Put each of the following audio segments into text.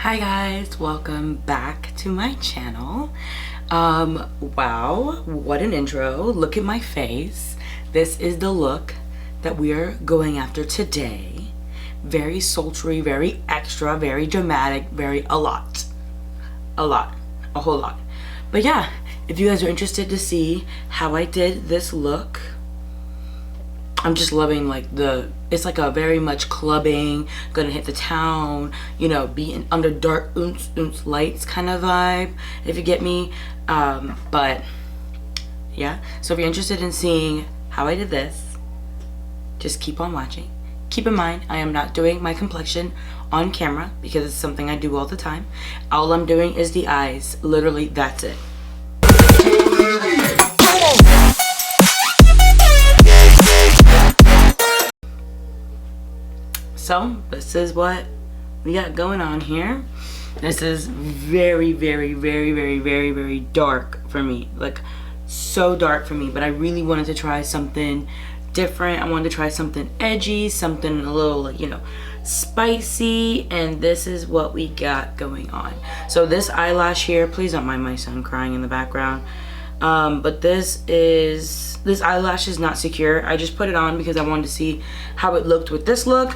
Hi guys, welcome back to my channel. Wow, what an intro. Look at my face. This is the look that we are going after today. Very sultry, very extra, very dramatic, a whole lot. But yeah, if you guys are interested to see how I did this look, I'm just loving like it's like a very much clubbing, gonna hit the town, you know, be under dark oons lights kind of vibe, if you get me. But yeah, so if you're interested in seeing how I did this, just keep on watching. Keep in mind, I am not doing my complexion on camera because it's something I do all the time. All I'm doing is the eyes, literally that's it. So this is what we got going on here. This is very dark for me, like so dark for me, but I really wanted to try something different. I wanted to try something edgy, something a little, you know, spicy, and this is what we got going on. So this eyelash here, please don't mind my son crying in the background, but this eyelash is not secure. I just put it on because I wanted to see how it looked with this look.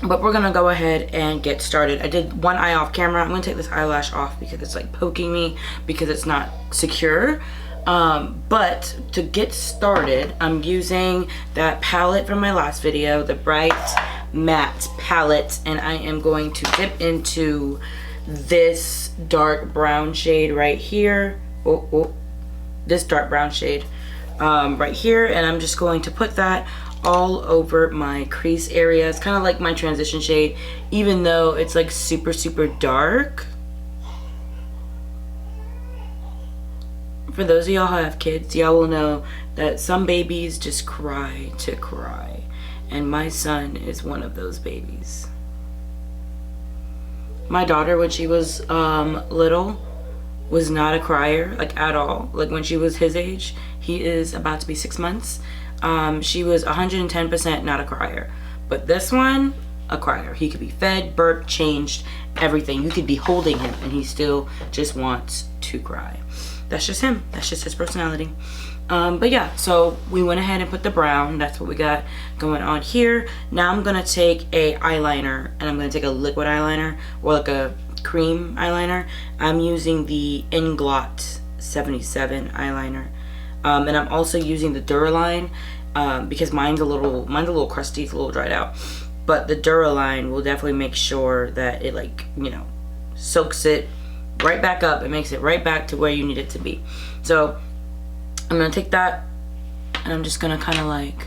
But we're gonna go ahead and get started. I did one eye off camera. I'm gonna take this eyelash off because it's like poking me because it's not secure. But to get started, I'm using that palette from my last video, the Bright Matte palette, and I am going to dip into this dark brown shade right here. This dark brown shade right here, and I'm just going to put that all over my crease area. It's kind of like my transition shade, even though it's like super dark. For those of y'all who have kids, y'all will know that some babies just cry to cry, and my son is one of those babies. My daughter, when she was little, was not a crier, like at all. Like when she was his age, he is about to be 6 months. She was 110% not a crier, but this one, a crier. He could be fed, burped, changed, everything. You could be holding him and he still just wants to cry. That's just him. That's just his personality. But yeah, so we went ahead and put the brown. That's what we got going on here. Now I'm gonna take a eyeliner, and I'm gonna take a liquid eyeliner or like a cream eyeliner. I'm using the Inglot 77 eyeliner. And I'm also using the Duraline because mine's a little crusty, it's a little dried out. But the Duraline will definitely make sure that it, like, you know, soaks it right back up. It makes it right back to where you need it to be. So I'm gonna take that, and I'm just gonna kind of like,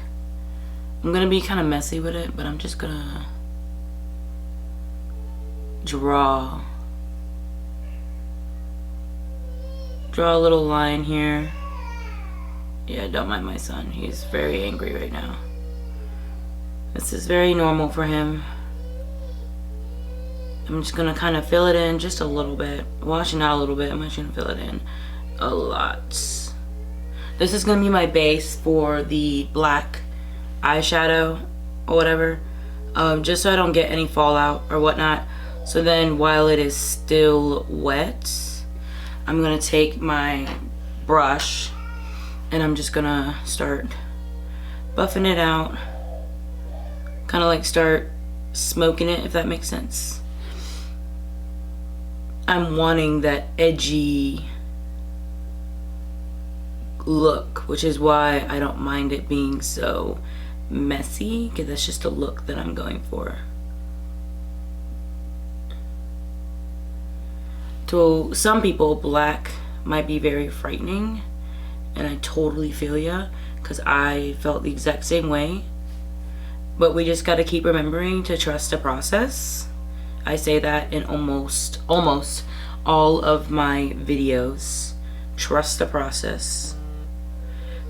I'm gonna be kind of messy with it, but I'm just gonna draw a little line here. Yeah, don't mind my son. He's very angry right now. This is very normal for him. I'm just gonna kind of fill it in just a little bit. Wash it out a little bit. I'm actually gonna fill it in a lot. This is gonna be my base for the black eyeshadow or whatever. Just so I don't get any fallout or whatnot. So then while it is still wet, I'm gonna take my brush and I'm just gonna start buffing it out, kind of like start smoking it, if that makes sense. I'm wanting that edgy look, which is why I don't mind it being so messy, because that's just a look that I'm going for. To some people, black might be very frightening, and I totally feel ya, because I felt the exact same way. But we just got to keep remembering to trust the process. I say that in almost all of my videos. Trust the process.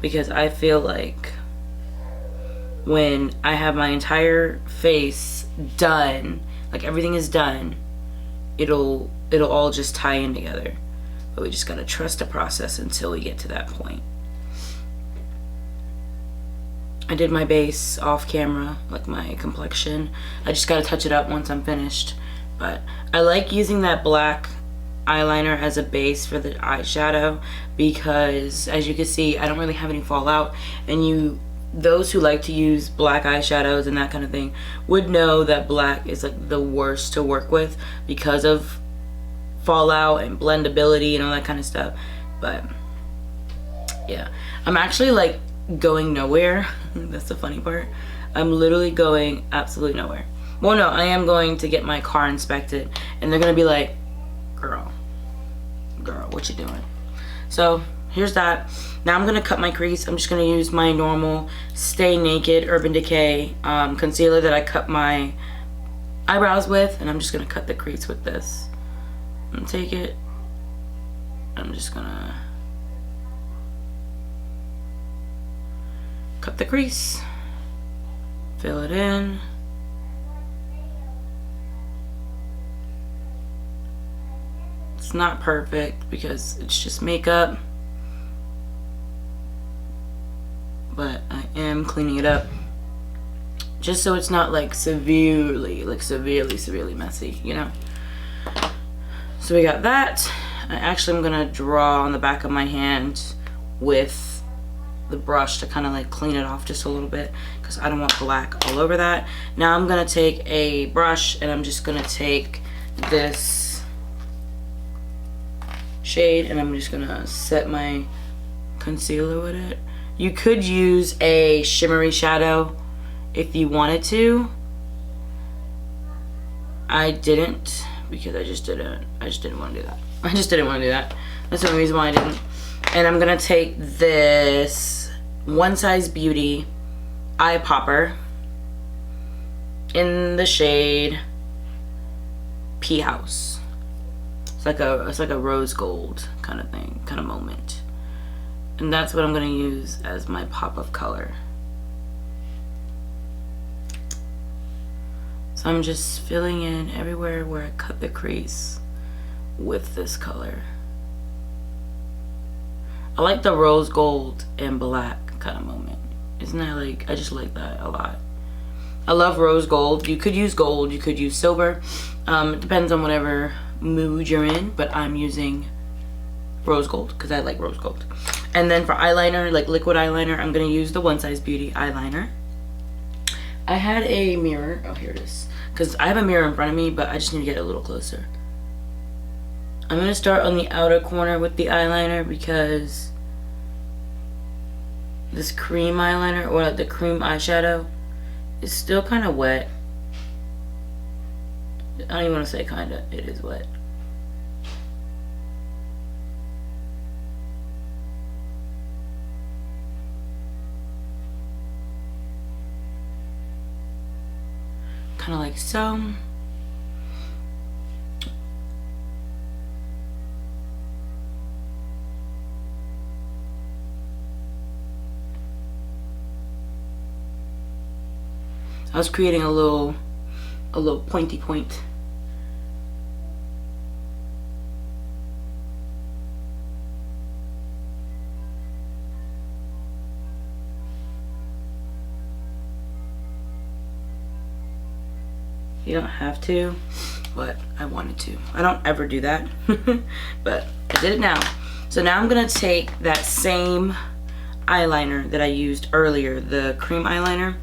Because I feel like when I have my entire face done, like everything is done, it'll all just tie in together. But we just gotta trust the process until we get to that point. I did my base off camera, like my complexion. I just gotta touch it up once I'm finished. But I like using that black eyeliner as a base for the eyeshadow because, as you can see, I don't really have any fallout, and those who like to use black eyeshadows and that kind of thing would know that black is like the worst to work with because of fallout and blendability and all that kind of stuff. But yeah, I'm actually like going nowhere. That's the funny part. I'm literally going absolutely nowhere. Well, no, I am going to get my car inspected, and they're gonna be like, girl, what you doing? So here's that. Now I'm gonna cut my crease. I'm just gonna use my normal Stay Naked Urban Decay concealer that I cut my eyebrows with, and I'm just gonna cut the crease with this. I'm gonna take it. I'm just gonna cut the crease, fill it in. It's not perfect because it's just makeup, but I am cleaning it up just so it's not like severely messy, you know? So we got that. I actually am gonna draw on the back of my hand with the brush to kind of like clean it off just a little bit because I don't want black all over that. Now I'm gonna take a brush and I'm just gonna take this shade and I'm just gonna set my concealer with it. You could use a shimmery shadow if you wanted to. I didn't because I just didn't want to do that. I just didn't want to do that. That's the only reason why I didn't. And I'm gonna take this One Size Beauty eye popper in the shade Pea House. It's like a rose gold kind of thing, kind of moment. And that's what I'm gonna use as my pop of color. So I'm just filling in everywhere where I cut the crease with this color. I like the rose gold and black kind of moment. Isn't that like, I just like that a lot. I love rose gold. You could use gold, you could use silver. It depends on whatever mood you're in, but I'm using rose gold because I like rose gold. And then for eyeliner, like liquid eyeliner, I'm gonna use the One Size Beauty eyeliner. I had a mirror, oh here it is, because I have a mirror in front of me, but I just need to get a little closer. I'm gonna start on the outer corner with the eyeliner because this cream eyeliner, or the cream eyeshadow, is still kind of wet. I don't even want to say kinda, it is wet. Kind of like so. I was creating a little pointy point. You don't have to, but I wanted to. I don't ever do that, but I did it now. So now I'm gonna take that same eyeliner that I used earlier, the cream eyeliner,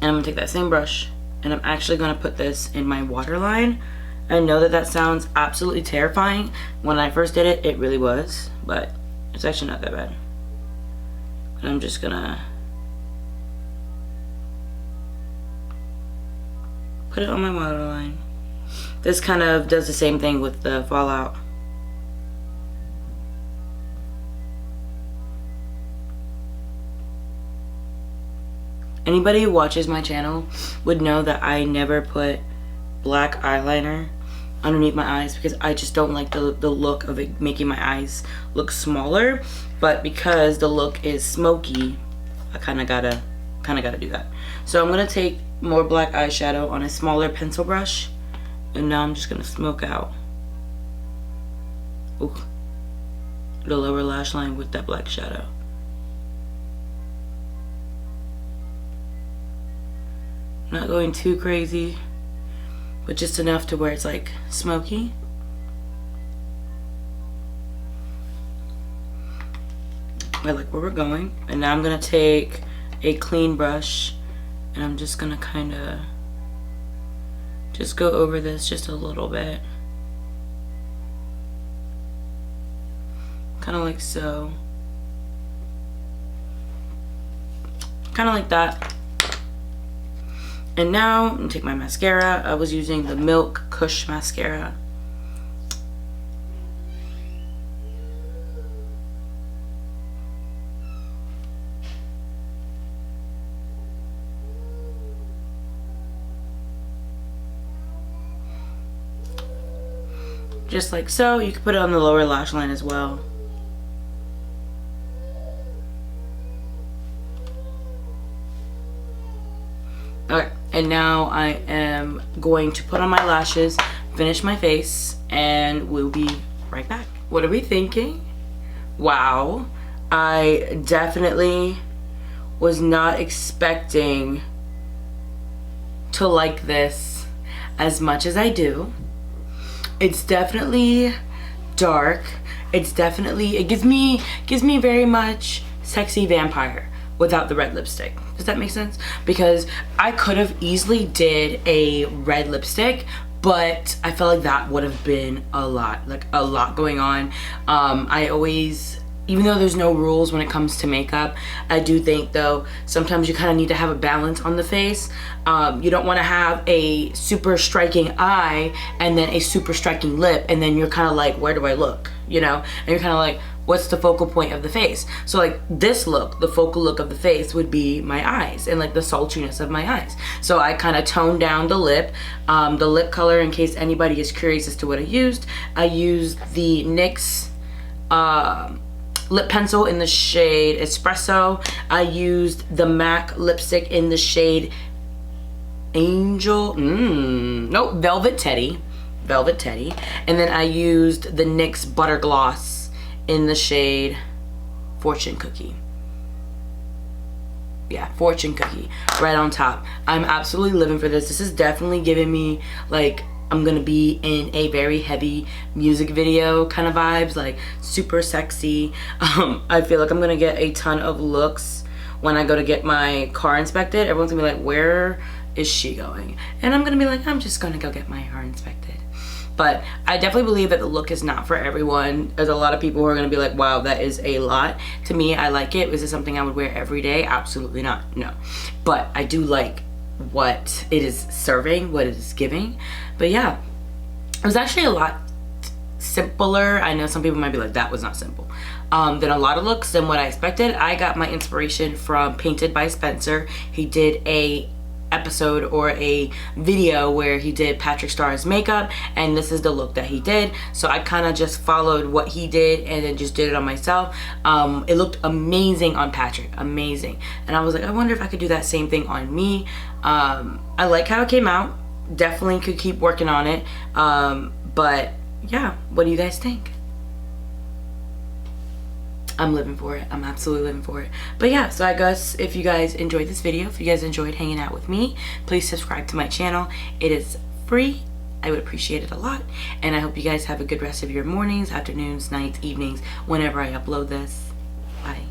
and I'm gonna take that same brush, and I'm actually gonna put this in my waterline. I know that that sounds absolutely terrifying. When I first did it, it really was, but it's actually not that bad. And I'm just gonna put it on my waterline. This kind of does the same thing with the fallout. Anybody who watches my channel would know that I never put black eyeliner underneath my eyes because I just don't like the look of it making my eyes look smaller. But because the look is smoky, I kind of gotta do that. So I'm gonna take more black eyeshadow on a smaller pencil brush, and now I'm just gonna smoke out the lower lash line with that black shadow. Not going too crazy, but just enough to where it's like smoky. I like where we're going. And now I'm gonna take a clean brush and I'm just gonna kind of just go over this just a little bit. Kind of like so. Kind of like that. And now I'm gonna take my mascara. I was using the Milk Kush mascara. Just like so. You can put it on the lower lash line as well. Okay, and now I am going to put on my lashes, finish my face, and we'll be right back. What are we thinking? Wow, I definitely was not expecting to like this as much as I do. It's definitely dark. It's definitely, it gives me very much sexy vampire without the red lipstick. Does that make sense? Because I could have easily did a red lipstick, but I felt like that would have been a lot going on. I always, even though there's no rules when it comes to makeup, I do think though sometimes you kind of need to have a balance on the face. You don't want to have a super striking eye and then a super striking lip, and then you're kind of like, where do I look, you know? And you're kind of like, what's the focal point of the face? So like this look, the focal look of the face would be my eyes and like the sultriness of my eyes. So I kind of toned down the lip. The lip color, in case anybody is curious as to what I used the NYX lip pencil in the shade Espresso. I used the MAC lipstick in the shade Velvet Teddy. And then I used the NYX Butter Gloss in the shade Fortune Cookie. Yeah, Fortune Cookie right on top. I'm absolutely living for this. This is definitely giving me like I'm gonna be in a very heavy music video kind of vibes, like super sexy. I feel like I'm gonna get a ton of looks when I go to get my car inspected. Everyone's gonna be like, where is she going? And I'm gonna be like, I'm just gonna go get my car inspected. But I definitely believe that the look is not for everyone. There's a lot of people who are gonna be like, wow, that is a lot. To me, I like it. Is this something I would wear every day? Absolutely not, no. But I do like what it is serving, what it is giving. But yeah, it was actually a lot simpler. I know some people might be like, that was not simple. Than a lot of looks than what I expected. I got my inspiration from Painted by Spencer. He did a episode or a video where he did Patrick Starr's makeup, and this is the look that he did. So I kind of just followed what he did and then just did it on myself. It looked amazing on Patrick, amazing. And I was like, I wonder if I could do that same thing on me. I like how it came out. Definitely could keep working on it. But yeah, what do you guys think? I'm living for it. I'm absolutely living for it. But yeah, so I guess if you guys enjoyed this video, if you guys enjoyed hanging out with me, please subscribe to my channel. It is free. I would appreciate it a lot. And I hope you guys have a good rest of your mornings, afternoons, nights, evenings, whenever I upload this. Bye.